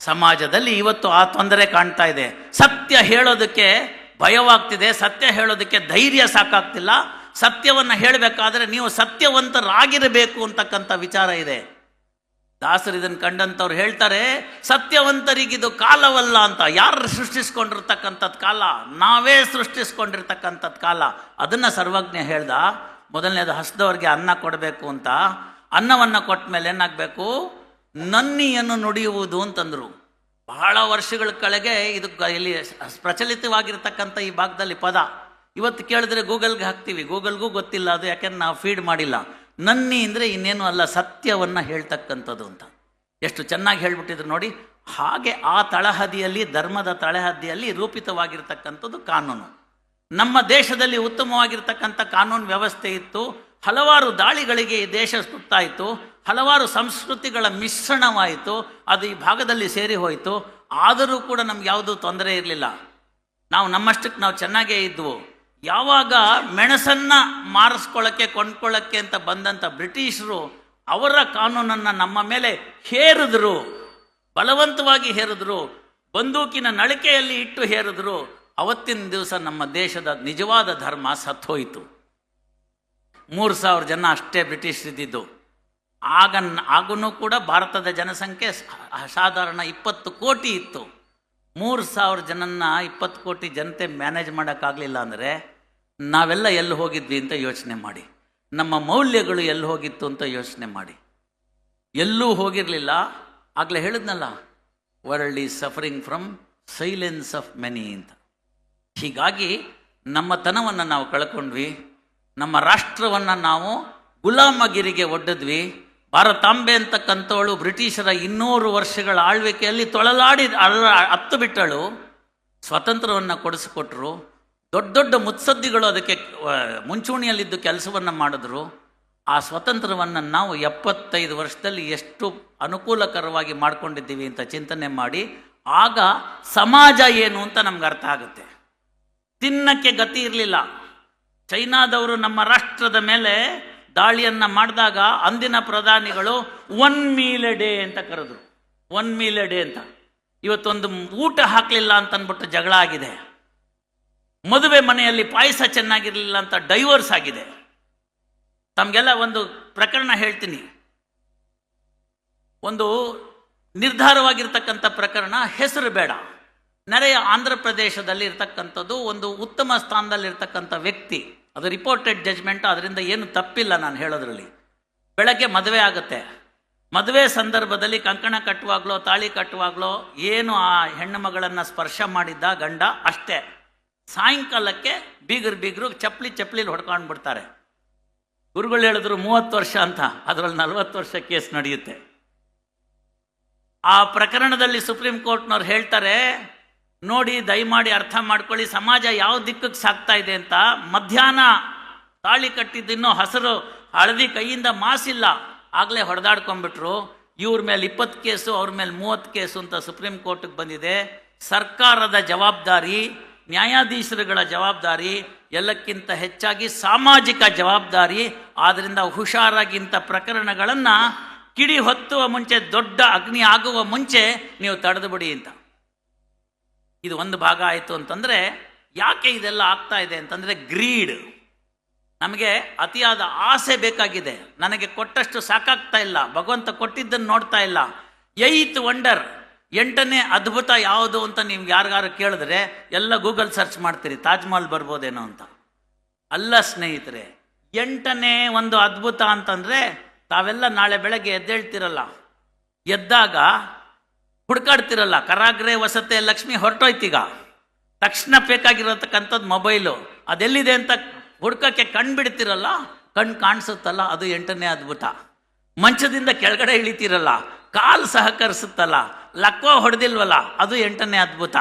ಸಮಾಜದಲ್ಲಿ ಇವತ್ತು ಆ ತೊಂದರೆ ಕಾಣ್ತಾ ಇದೆ. ಸತ್ಯ ಹೇಳೋದಕ್ಕೆ ಭಯವಾಗ್ತಿದೆ, ಸತ್ಯ ಹೇಳೋದಕ್ಕೆ ಧೈರ್ಯ ಸಾಕಾಗ್ತಿಲ್ಲ. ಸತ್ಯವನ್ನು ಹೇಳಬೇಕಾದ್ರೆ ನೀವು ಸತ್ಯವಂತರಾಗಿರಬೇಕು ಅಂತಕ್ಕಂಥ ವಿಚಾರ ಇದೆ. ದಾಸರು ಇದನ್ನು ಕಂಡಂಥವ್ರು ಹೇಳ್ತಾರೆ, ಸತ್ಯವಂತರಿಗಿದು ಕಾಲವಲ್ಲ ಅಂತ. ಯಾರು ಸೃಷ್ಟಿಸ್ಕೊಂಡಿರ್ತಕ್ಕಂಥದ್ದು ಕಾಲ? ನಾವೇ ಸೃಷ್ಟಿಸ್ಕೊಂಡಿರ್ತಕ್ಕಂಥದ್ದು ಕಾಲ. ಅದನ್ನು ಸರ್ವಜ್ಞ ಹೇಳ್ದ. ಮೊದಲನೇದು ಹಸಿದವ್ರಿಗೆ ಅನ್ನ ಕೊಡಬೇಕು ಅಂತ. ಅನ್ನವನ್ನು ಕೊಟ್ಟ ಮೇಲೆ ಏನಾಗಬೇಕು? ನನ್ನಿಯನ್ನು ನುಡಿಯುವುದು ಅಂತಂದರು. ಬಹಳ ವರ್ಷಗಳ ಕೆಳಗೆ ಇದು ಇಲ್ಲಿ ಪ್ರಚಲಿತವಾಗಿರ್ತಕ್ಕಂಥ ಈ ಭಾಗದಲ್ಲಿ ಪದ. ಇವತ್ತು ಕೇಳಿದ್ರೆ ಗೂಗಲ್ಗೆ ಹಾಕ್ತೀವಿ, ಗೂಗಲ್ಗೂ ಗೊತ್ತಿಲ್ಲ ಅದು, ಯಾಕೆಂದ್ರೆ ನಾವು ಫೀಡ್ ಮಾಡಿಲ್ಲ. ನನ್ನಿ ಅಂದರೆ ಇನ್ನೇನು ಅಲ್ಲ, ಸತ್ಯವನ್ನು ಹೇಳ್ತಕ್ಕಂಥದ್ದು ಅಂತ. ಎಷ್ಟು ಚೆನ್ನಾಗಿ ಹೇಳ್ಬಿಟ್ಟಿದ್ರು ನೋಡಿ. ಹಾಗೆ ಆ ತಳಹದಿಯಲ್ಲಿ, ಧರ್ಮದ ತಳಹದಿಯಲ್ಲಿ ರೂಪಿತವಾಗಿರ್ತಕ್ಕಂಥದ್ದು ಕಾನೂನು. ನಮ್ಮ ದೇಶದಲ್ಲಿ ಉತ್ತಮವಾಗಿರ್ತಕ್ಕಂಥ ಕಾನೂನು ವ್ಯವಸ್ಥೆ ಇತ್ತು. ಹಲವಾರು ದಾಳಿಗಳಿಗೆ ಈ ದೇಶ ಸುತ್ತಾಯಿತು, ಹಲವಾರು ಸಂಸ್ಕೃತಿಗಳ ಮಿಶ್ರಣವಾಯಿತು, ಅದು ಈ ಭಾಗದಲ್ಲಿ ಸೇರಿ ಹೋಯಿತು. ಆದರೂ ಕೂಡ ನಮ್ಗೆ ಯಾವುದೂ ತೊಂದರೆ ಇರಲಿಲ್ಲ. ನಾವು ನಮ್ಮಷ್ಟಕ್ಕೆ ನಾವು ಚೆನ್ನಾಗೇ ಇದ್ವು. ಯಾವಾಗ ಮೆಣಸನ್ನು ಮಾರಿಸ್ಕೊಳ್ಳೋಕ್ಕೆ, ಕೊಂಡ್ಕೊಳ್ಳೋಕ್ಕೆ ಅಂತ ಬಂದಂಥ ಬ್ರಿಟಿಷರು ಅವರ ಕಾನೂನನ್ನು ನಮ್ಮ ಮೇಲೆ ಹೇರಿದ್ರು, ಬಲವಂತವಾಗಿ ಹೇರಿದ್ರು, ಬಂದೂಕಿನ ನಳಿಕೆಯಲ್ಲಿ ಇಟ್ಟು ಹೇರಿದ್ರು. ಅವತ್ತಿನ ದಿವಸ ನಮ್ಮ ದೇಶದ ನಿಜವಾದ ಧರ್ಮ ಸತ್ತೋಯಿತು. 3,000 ಜನ ಅಷ್ಟೇ ಬ್ರಿಟಿಷರಿದ್ದಿದ್ದು. ಆಗನೂ ಕೂಡ ಭಾರತದ ಜನಸಂಖ್ಯೆ ಸಾಧಾರಣ 20 ಕೋಟಿ ಇತ್ತು. 3,000 ಜನನ್ನ 20 ಕೋಟಿ ಜನತೆ ಮ್ಯಾನೇಜ್ ಮಾಡೋಕ್ಕಾಗಲಿಲ್ಲ ಅಂದರೆ ನಾವೆಲ್ಲ ಎಲ್ಲಿ ಹೋಗಿದ್ವಿ ಅಂತ ಯೋಚನೆ ಮಾಡಿ. ನಮ್ಮ ಮೌಲ್ಯಗಳು ಎಲ್ಲಿ ಹೋಗಿತ್ತು ಅಂತ ಯೋಚನೆ ಮಾಡಿ. ಎಲ್ಲೂ ಹೋಗಿರಲಿಲ್ಲ. ಆಗಲೇ ಹೇಳಿದ್ನಲ್ಲ, world is suffering from silence of many ಅಂತ. ಹೀಗಾಗಿ ನಮ್ಮ ತನವನ್ನು ನಾವು ಕಳ್ಕೊಂಡ್ವಿ. ನಮ್ಮ ರಾಷ್ಟ್ರವನ್ನು ನಾವು ಗುಲಾಮಗಿರಿಗೆ ಒಡ್ಡಿದ್ವಿ. ಭಾರತಾಂಬೆ ಅಂತಕ್ಕಂಥವಳು ಬ್ರಿಟಿಷರ 200 ವರ್ಷಗಳ ಆಳ್ವಿಕೆಯಲ್ಲಿ ತೊಳಲಾಡಿ ಹತ್ತು ಬಿಟ್ಟಳು. ಸ್ವಾತಂತ್ರ್ಯವನ್ನು ಕೊಡಿಸಿಕೊಟ್ರು. ದೊಡ್ಡ ದೊಡ್ಡ ಮುತ್ಸದ್ದಿಗಳು ಅದಕ್ಕೆ ಮುಂಚೂಣಿಯಲ್ಲಿದ್ದು ಕೆಲಸವನ್ನು ಮಾಡಿದ್ರು. ಆ ಸ್ವಾತಂತ್ರ್ಯವನ್ನು ನಾವು 75 ವರ್ಷದಲ್ಲಿ ಎಷ್ಟು ಅನುಕೂಲಕರವಾಗಿ ಮಾಡ್ಕೊಂಡಿದ್ದೀವಿ ಅಂತ ಚಿಂತನೆ ಮಾಡಿ, ಆಗ ಸಮಾಜ ಏನು ಅಂತ ನಮ್ಗೆ ಅರ್ಥ ಆಗುತ್ತೆ. ತಿನ್ನಕ್ಕೆ ಗತಿ ಇರಲಿಲ್ಲ. ಚೈನಾದವರು ನಮ್ಮ ರಾಷ್ಟ್ರದ ಮೇಲೆ ದಾಳಿಯನ್ನು ಮಾಡಿದಾಗ ಅಂದಿನ ಪ್ರಧಾನಿಗಳು 1 ಮೀಲ್ ಎ ಡೇ ಅಂತ ಕರೆದ್ರು. 1 ಮೀಲ್ ಎ ಡೇ ಅಂತ. ಇವತ್ತೊಂದು ಊಟ ಹಾಕಲಿಲ್ಲ ಅಂತಂದ್ಬಿಟ್ಟು ಜಗಳ ಆಗಿದೆ. ಮದುವೆ ಮನೆಯಲ್ಲಿ ಪಾಯಸ ಚೆನ್ನಾಗಿರಲಿಲ್ಲ ಅಂತ ಡೈವರ್ಸ್ ಆಗಿದೆ. ತಮಗೆಲ್ಲ ಒಂದು ಪ್ರಕರಣ ಹೇಳ್ತೀನಿ. ಒಂದು ನಿರ್ಧಾರವಾಗಿರ್ತಕ್ಕಂಥ ಪ್ರಕರಣ, ಹೆಸರು ಬೇಡ. ನೆರೆಯ ಆಂಧ್ರ ಪ್ರದೇಶದಲ್ಲಿ ಇರ್ತಕ್ಕಂಥದ್ದು ಒಂದು ಉತ್ತಮ ಸ್ಥಾನದಲ್ಲಿರ್ತಕ್ಕಂಥ ವ್ಯಕ್ತಿ. ಅದು ರಿಪೋರ್ಟೆಡ್ ಜಜ್ಮೆಂಟ್, ಅದರಿಂದ ಏನು ತಪ್ಪಿಲ್ಲ ನಾನು ಹೇಳೋದ್ರಲ್ಲಿ. ಬೆಳಗ್ಗೆ ಮದುವೆ ಆಗುತ್ತೆ. ಮದುವೆ ಸಂದರ್ಭದಲ್ಲಿ ಕಂಕಣ ಕಟ್ಟುವಾಗಲೋ ತಾಳಿ ಕಟ್ಟುವಾಗಲೋ ಏನು ಆ ಹೆಣ್ಣು ಮಗಳನ್ನು ಸ್ಪರ್ಶ ಮಾಡಿದ್ದ ಗಂಡ ಅಷ್ಟೇ. ಸಾಯಂಕಾಲಕ್ಕೆ ಬೀಗರು ಚಪ್ಪಲಿ ಹೊಡ್ಕೊಂಡು ಬಿಡ್ತಾರೆ. ಗುರುಗಳು ಹೇಳಿದ್ರು 30 ವರ್ಷ ಅಂತ, ಅದರಲ್ಲಿ 40 ವರ್ಷ ಕೇಸ್ ನಡೆಯುತ್ತೆ. ಆ ಪ್ರಕರಣದಲ್ಲಿ ಸುಪ್ರೀಂ ಕೋರ್ಟ್ನವ್ರು ಹೇಳ್ತಾರೆ, ನೋಡಿ ದಯಮಾಡಿ ಅರ್ಥ ಮಾಡ್ಕೊಳ್ಳಿ, ಸಮಾಜ ಯಾವ ದಿಕ್ಕಕ್ಕೆ ಸಾಗ್ತಾ ಇದೆ ಅಂತ. ಮಧ್ಯಾಹ್ನ ತಾಳಿ ಕಟ್ಟಿದ್ದಿನ್ನೂ ಹಸಿರು ಹಳದಿ ಕೈಯಿಂದ ಮಾಸಿಲ್ಲ, ಆಗಲೇ ಹೊಡೆದಾಡ್ಕೊಂಡ್ಬಿಟ್ರು. ಇವ್ರ ಮೇಲೆ 20 ಕೇಸು, ಅವ್ರ ಮೇಲೆ 30 ಕೇಸು ಅಂತ ಸುಪ್ರೀಂ ಕೋರ್ಟಿಗೆ ಬಂದಿದೆ. ಸರ್ಕಾರದ ಜವಾಬ್ದಾರಿ, ನ್ಯಾಯಾಧೀಶರುಗಳ ಜವಾಬ್ದಾರಿ, ಎಲ್ಲಕ್ಕಿಂತ ಹೆಚ್ಚಾಗಿ ಸಾಮಾಜಿಕ ಜವಾಬ್ದಾರಿ. ಆದ್ದರಿಂದ ಹುಷಾರಾಗಿಂಥ ಪ್ರಕರಣಗಳನ್ನು ಕಿಡಿ ಹೊತ್ತುವ ಮುಂಚೆ, ದೊಡ್ಡ ಅಗ್ನಿ ಆಗುವ ಮುಂಚೆ ನೀವು ತಡೆದು ಬಿಡಿ ಅಂತ. ಇದು ಒಂದು ಭಾಗ ಆಯಿತು ಅಂತಂದರೆ, ಯಾಕೆ ಇದೆಲ್ಲ ಆಗ್ತಾ ಇದೆ ಅಂತಂದರೆ ಗ್ರೀಡ್. ನಮಗೆ ಅತಿಯಾದ ಆಸೆ ಬೇಕಾಗಿದೆ. ನನಗೆ ಕೊಟ್ಟಷ್ಟು ಸಾಕಾಗ್ತಾ ಇಲ್ಲ, ಭಗವಂತ ಕೊಟ್ಟಿದ್ದನ್ನು ನೋಡ್ತಾ ಇಲ್ಲ. 8th ವಂಡರ್, 8ನೇ ಅದ್ಭುತ ಯಾವುದು ಅಂತ ನೀವು ಯಾರಿಗಾರು ಕೇಳಿದ್ರೆ ಎಲ್ಲ ಗೂಗಲ್ ಸರ್ಚ್ ಮಾಡ್ತೀರಿ, ತಾಜ್ ಮಹಲ್ ಬರ್ಬೋದೇನೋ ಅಂತ. ಅಲ್ಲ ಸ್ನೇಹಿತರೆ, 8ನೇ ಒಂದು ಅದ್ಭುತ ಅಂತಂದರೆ, ತಾವೆಲ್ಲ ನಾಳೆ ಬೆಳಗ್ಗೆ ಎದ್ದೇಳ್ತಿರಲ್ಲ, ಎದ್ದಾಗ ಹುಡ್ಕಾಡ್ತಿರಲ್ಲ, ಕರಾಗ್ರೆ ವಸತೆ ಲಕ್ಷ್ಮಿ ಹೊರಟೋಯ್ತೀಗ, ತಕ್ಷಣ ಬೇಕಾಗಿರತಕ್ಕಂಥದ್ದು ಮೊಬೈಲು, ಅದೆಲ್ಲಿದೆ ಅಂತ ಹುಡ್ಕಕ್ಕೆ ಕಣ್ಣು ಬಿಡ್ತಿರಲ್ಲ, ಕಣ್ಣು ಕಾಣಿಸುತ್ತಲ್ಲ, ಅದು 8ನೇ ಅದ್ಭುತ. ಮಂಚದಿಂದ ಕೆಳಗಡೆ ಇಳಿತಿರಲ್ಲ, ಕಾಲು ಸಹಕರಿಸುತ್ತಲ್ಲ, ಲಕ್ವ ಹೊಡೆದಿಲ್ವಲ್ಲ, ಅದು 8ನೇ ಅದ್ಭುತ.